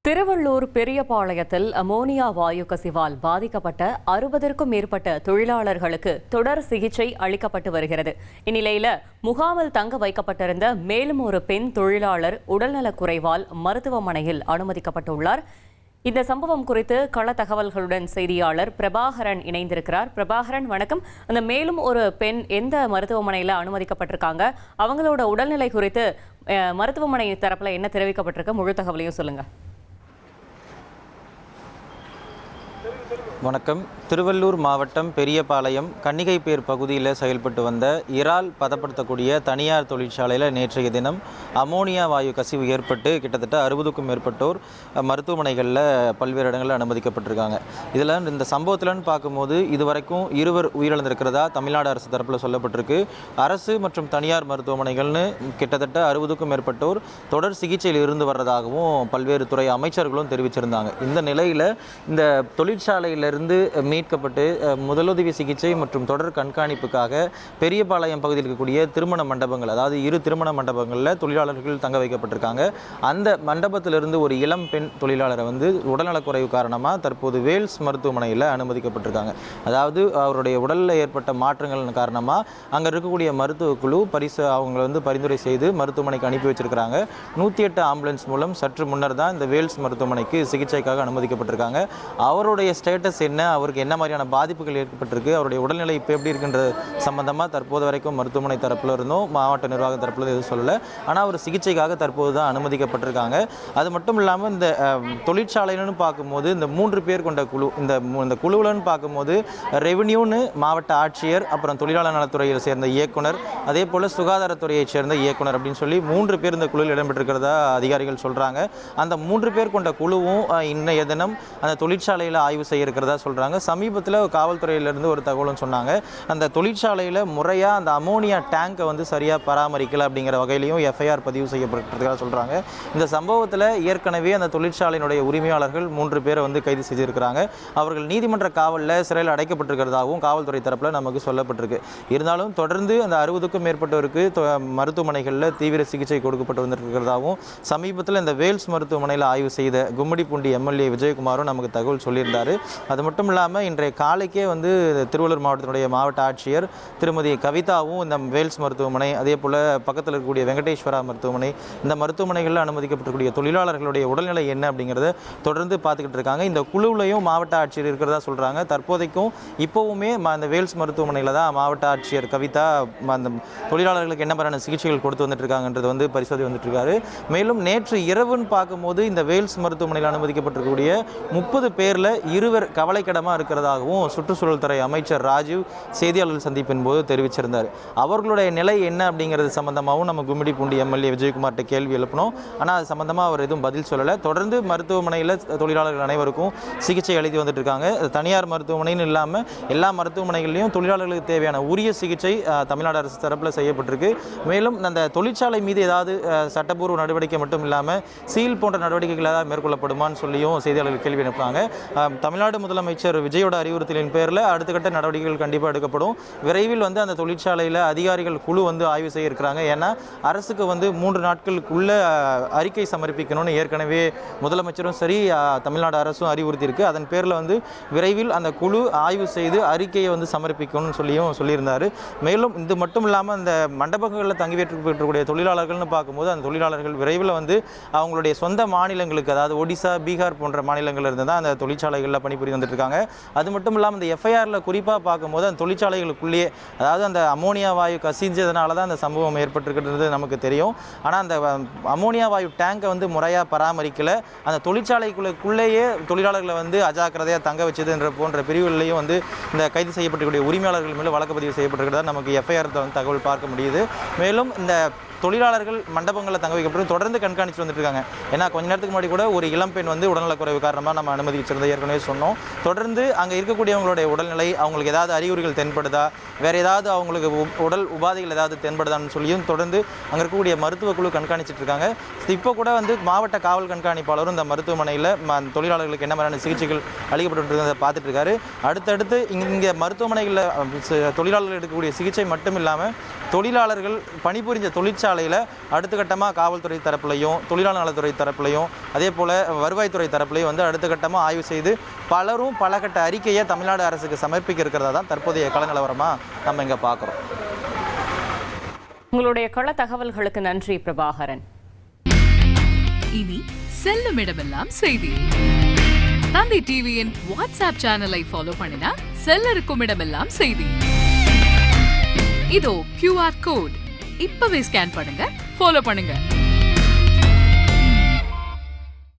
Tiruvallur பெரியபாளையத்தில் ammonia வாயு கசிவால் பாதிக்கப்பட்ட 60க்கும் மேற்பட்ட தொழிலாளர்களுக்கு தொடர் சிகிச்சை அளிக்கப்பட்டு வருகிறது. இந்நிலையில் முகாமில் தங்க வைக்கப்பட்டிருந்த மேலும் ஒரு பெண் தொழிலாளர் உடல்நலக்குறைவால் மருத்துவமனையில் அனுமதிக்கப்பட்டுள்ளார். இந்த சம்பவம் குறித்து கள தகவல்களுடன் செய்தியாளர் பிரபாகரன் இணைந்திருக்கிறார். பிரபாகரன், வணக்கம். அந்த மேலும் ஒரு பெண் எந்த மருத்துவமனையில் அனுமதிக்கப்பட்டிருக்காங்க, அவங்களோட உடல்நிலை குறித்து மருத்துவமனை தரப்புல என்ன தெரிவிக்கப்பட்டிருக்கு, முழு தகவலையும் சொல்லுங்க. வணக்கம். திருவள்ளூர் மாவட்டம் பெரியபாளையம் கன்னிகைப்பேர் பகுதியில் செயல்பட்டு வந்த இறால் பதப்படுத்தக்கூடிய தனியார் தொழிற்சாலையில் நேற்றைய தினம் அமோனியா வாயு கசிவு ஏற்பட்டு கிட்டத்தட்ட 60க்கும் மேற்பட்டோர் மருத்துவமனைகளில் பல்வேறு இடங்களில் அனுமதிக்கப்பட்டிருக்காங்க. இதில் இந்த சம்பவத்தில்னு பார்க்கும்போது இதுவரைக்கும் 2 உயிரிழந்திருக்கிறதா தமிழ்நாடு அரசு தரப்பில் சொல்லப்பட்டிருக்கு. அரசு மற்றும் தனியார் மருத்துவமனைகள்னு கிட்டத்தட்ட 60க்கும் மேற்பட்டோர் தொடர் சிகிச்சையில் இருந்து வர்றதாகவும் பல்வேறு துறை அமைச்சர்களும் தெரிவிச்சிருந்தாங்க. இந்த நிலையில் இந்த தொழிற்சாலையிலிருந்து மீட்கப்பட்டு முதலுதவி சிகிச்சை மற்றும் தொடர் கண்காணிப்புக்காக பெரியபாளையம் பகுதியில் இருக்கக்கூடிய திருமண மண்டபங்கள், அதாவது 2 திருமண மண்டபங்களில் தொழிலாளர்கள் தங்க வைக்கப்பட்டிருக்காங்க. அந்த மண்டபத்திலிருந்து ஒரு இளம் பெண் தொழிலாளரை உடல்நலக்குறைவு காரணமாக தற்போது வேல்ஸ் மருத்துவமனையில் அனுமதிக்கப்பட்டிருக்காங்க. அதாவது அவருடைய உடலில் ஏற்பட்ட மாற்றங்கள் காரணமாக அங்கே இருக்கக்கூடிய மருத்துவ குழு அவங்க பரிந்துரை செய்து மருத்துவமனைக்கு அனுப்பி வச்சிருக்கிறாங்க. 108 ஆம்புலன்ஸ் மூலம் சற்று முன்னர் தான் இந்த வேல்ஸ் மருத்துவமனைக்கு சிகிச்சைக்காக அனுமதிக்கப்பட்டிருக்காங்க. அவருடைய ஸ்டேட்டஸ் என்ன, அவருக்கு என்ன மாதிரியான பாதிப்புகள் ஏற்பட்டிருக்கு, அவருடைய உடல்நிலை இப்போ எப்படி இருக்குன்ற சம்பந்தமாக தற்போது வரைக்கும் மருத்துவமனை தரப்பில் இருந்தும் மாவட்ட நிர்வாக தரப்பில் எதுவும் சொல்லலை. ஆனால் அவர் சிகிச்சைக்காக தற்போது தான் அனுமதிக்கப்பட்டிருக்காங்க. அது மட்டும் இல்லாமல் இந்த தொழிற்சாலைன்னு பார்க்கும்போது இந்த 3 பேர் கொண்ட குழு, இந்த குழுவில்னு பார்க்கும்போது ரெவென்யூன்னு மாவட்ட ஆட்சியர், அப்புறம் தொழிலாளர் நலத்துறையை சேர்ந்த இயக்குனர், அதே போல் சுகாதாரத்துறையை சேர்ந்த இயக்குனர் அப்படின்னு சொல்லி 3 பேர் இந்த குழுவில் இடம்பெற்றிருக்கிறதா அதிகாரிகள் சொல்கிறாங்க. அந்த 3 பேர் கொண்ட குழுவும் இன்றைய தினம் அந்த தொழிற்சாலையில் ஆய்வு செய்ய இருக்கிறதா சொல்கிறாங்க. சமீபத்தில் காவல்துறையிலிருந்து ஒரு தகவலும் சொன்னாங்க. அந்த தொழிற்சாலையில் முறையாக அந்த அமோனியா டேங்கை சரியாக பராமரிக்கலை அப்படிங்கிற வகையிலையும் எஃப்ஐஆர் பதிவு செய்யப்பட்டிருக்கிறதா சொல்கிறாங்க. இந்த சம்பவத்தில் ஏற்கனவே அந்த தொழிற்சாலையினுடைய உரிமையாளர்கள் 3 பேரை கைது செய்திருக்கிறாங்க. அவர்கள் நீதிமன்ற காவலில் சிறையில் அடைக்கப்பட்டிருக்கிறதாகவும் காவல்துறை தரப்பில் நமக்கு சொல்லப்பட்டிருக்கு. இருந்தாலும் தொடர்ந்து அந்த 60க்கும் மேற்பட்டோருக்கு மருத்துவமனைகளில் தீவிர சிகிச்சை கொடுக்கப்பட்டு வந்திருக்கிறதாகவும் சமீபத்தில் இந்த வேல்ஸ் மருத்துவமனையில் ஆய்வு செய்த கும்மிடிப்பூண்டி எம்எல்ஏ விஜயகுமாரும் நமக்கு தகவல் சொல்லியிருந்தார். அது மட்டும் இல்லாமல் இன்றைய காலைக்கே திருவள்ளூர் மாவட்டத்தினுடைய மாவட்ட ஆட்சியர் திருமதி கவிதாவும் இந்த வேல்ஸ் மருத்துவமனை, அதே போல் பக்கத்தில் இருக்கக்கூடிய வெங்கடேஸ்வரா மருத்துவமனை, இந்த மருத்துவமனைகளில் அனுமதிக்கப்பட்டிருக்கூடிய தொழிலாளர்களுடைய உடல்நிலை என்ன அப்படிங்கிறத தொடர்ந்து பார்த்துக்கிட்டு இருக்காங்க. இந்த குழுவிலையும் மாவட்ட ஆட்சியர் இருக்கிறதா சொல்கிறாங்க. தற்போதைக்கும் இப்போவுமே அந்த வேல்ஸ் மருத்துவமனையில் தான் மாவட்ட ஆட்சியர் கவிதா அந்த தொழிலாளர்களுக்கு என்ன மாதிரியான சிகிச்சைகள் கொடுத்து வந்துட்டு இருக்காங்கன்றது பரிசோதனை வந்துட்டு இருக்காரு. மேலும் நேற்று இரவுன்னு பார்க்கும்போது இந்த வேல்ஸ் மருத்துவமனையில் அனுமதிக்கப்பட்டிருக்கக்கூடிய 30 பேரில் 2 கவலைக்கிடமாக இருக்கிறதாகவும் சுற்றுச்சூழல் துறை அமைச்சர் ராஜீவ் செய்தியாளர்கள் சந்திப்பின் போது தெரிவிச்சிருந்தார். அவர்களுடைய நிலை என்ன அப்படிங்கிறது சம்பந்தமாகவும் நம்ம கும்மிடிப்பூண்டி எம்எல்ஏ விஜயகுமார்கிட்ட கேள்வி எழுப்பினோம். ஆனால் அது சம்பந்தமாக அவர் எதுவும் பதில் சொல்லலை. தொடர்ந்து மருத்துவமனையில் தொழிலாளர்கள் அனைவருக்கும் சிகிச்சை அளித்து வந்துட்டு இருக்காங்க. தனியார் மருத்துவமனைன்னு இல்லாமல் எல்லா மருத்துவமனைகளிலும் தொழிலாளர்களுக்கு தேவையான உரிய சிகிச்சை தமிழ்நாடு அரசு தரப்பில் செய்யப்பட்டிருக்கு. மேலும் அந்த தொழிற்சாலை மீது ஏதாவது சட்டப்பூர்வ நடவடிக்கை மட்டும் இல்லாமல் சீல் போன்ற நடவடிக்கைகள் ஏதாவது மேற்கொள்ளப்படுமான்னு சொல்லியும் செய்தியாளர்கள் கேள்வி எழுப்புறாங்க. தமிழ்நாடு முதலமைச்சர் விஜயோட அறிவுறுத்தலின் பேரில் அடுத்த கட்ட நடவடிக்கைகள் கண்டிப்பாக எடுக்கப்படும். விரைவில் அந்த தொழிற்சாலையில் அதிகாரிகள் குழு ஆய்வு செய்ய இருக்கிறாங்க. ஏன்னா அரசுக்கு 3 நாட்களுக்குள்ள அறிக்கை சமர்ப்பிக்கணும்னு ஏற்கனவே முதலமைச்சரும் சரி தமிழ்நாடு அரசும் அறிவுறுத்தியிருக்கு. அதன் பேரில் விரைவில் அந்த குழு ஆய்வு செய்து அறிக்கையை சமர்ப்பிக்கணும்னு சொல்லியிருந்தார். மேலும் இது மட்டும் இல்லாமல் அந்த மண்டபங்களில் தங்கி வைக்கப்பட்டிருக்கக்கூடிய தொழிலாளர்கள்னு பார்க்கும்போது அந்த தொழிலாளர்கள் விரைவில் அவங்களுடைய சொந்த மாநிலங்களுக்கு, அதாவது ஒடிசா, பீகார் போன்ற மாநிலங்களில் இருந்து தான் அந்த தொழிற்சாலைகளில் பணிபுரி வந்துட்டு இருக்காங்க. அது மட்டும் இல்லாமல் இந்த எஃப்ஐஆரில் குறிப்பாக பார்க்கும்போது அந்த தொழிற்சாலைகளுக்குள்ளேயே, அதாவது அந்த அமோனியா வாயு கசிஞ்சதுனால தான் அந்த சம்பவம் ஏற்பட்டிருக்கிறது நமக்கு தெரியும். ஆனால் அந்த அமோனியா வாயு டேங்கை முறையாக பராமரிக்கலை, அந்த தொழிற்சாலைக்குள்ளேயே தொழிலாளர்களை அஜாக்கிரதையாக தங்க வச்சதுன்ற போன்ற பிரிவுகளையும் இந்த கைது செய்யப்பட்டிருக்கூடிய உரிமையாளர்கள் மேலே வழக்கு பதிவு செய்யப்பட்டிருக்கிறதா நமக்கு எஃப்ஐஆர் தகவல் பார்க்க முடியுது. மேலும் இந்த தொழிலாளர்கள் மண்டபங்களில் தங்க வைக்கப்பட்டு தொடர்ந்து கண்காணித்து வந்துட்டு இருக்காங்க. ஏன்னா கொஞ்ச நேரத்துக்கு முன்னாடி கூட ஒரு இளம் பெண் உடல்நலக்குறைவு காரணமாக நம்ம அனுமதி வச்சிருந்த ஏற்கனவே சொன்னோம். தொடர்ந்து அங்கே இருக்கக்கூடியவங்களுடைய உடல்நிலை, அவங்களுக்கு ஏதாவது அறிகுறிகள் தென்படுதா, வேறு ஏதாவது அவங்களுக்கு உடல் உபாதைகள் ஏதாவது தென்படுதான்னு சொல்லியும் தொடர்ந்து அங்கே இருக்கக்கூடிய மருத்துவ குழு கண்காணிச்சிட்டு இருக்காங்க. இப்போ கூட மாவட்ட காவல் கண்காணிப்பாளரும் இந்த மருத்துவமனையில் தொழிலாளர்களுக்கு என்ன மாதிரியான சிகிச்சைகள் அளிக்கப்பட்டு பார்த்துட்டு இருக்காரு. அடுத்தடுத்து இங்கே மருத்துவமனைகளில் தொழிலாளர்கள் எடுக்கக்கூடிய சிகிச்சை மட்டும் இல்லாமல் தொழிலாளர்கள் பணிபுரிஞ்ச தொழிற்சாலையில் அடுத்த கட்டமாக காவல்துறை தரப்புலையும் தொழிலாளர் நலத்துறை தரப்புலையும் அதே போல் வருவாய்த்துறை தரப்புலையும் வந்து அடுத்த கட்டமாக ஆய்வு செய்து பலரும் பல கட்ட அறிக்கையை தமிழ்நாடு அரசுக்கு சமர்ப்பிக்க இருக்கிறதா தான் தற்போதைய கள நிலவரமாக நம்ம இங்கே பார்க்குறோம். உங்களுடைய கள தகவல்களுக்கு நன்றி பிரபாகரன். இனி செல்லும் இடமெல்லாம் செய்தி. தந்தை டிவியின் வாட்ஸ்அப் சேனலை ஃபாலோ பண்ணினா செல்ல இருக்கும் இடமெல்லாம் செய்தி. இதோ QR கோட் இப்பவே ஸ்கேன் பண்ணுங்க, ஃபாலோ பண்ணுங்க.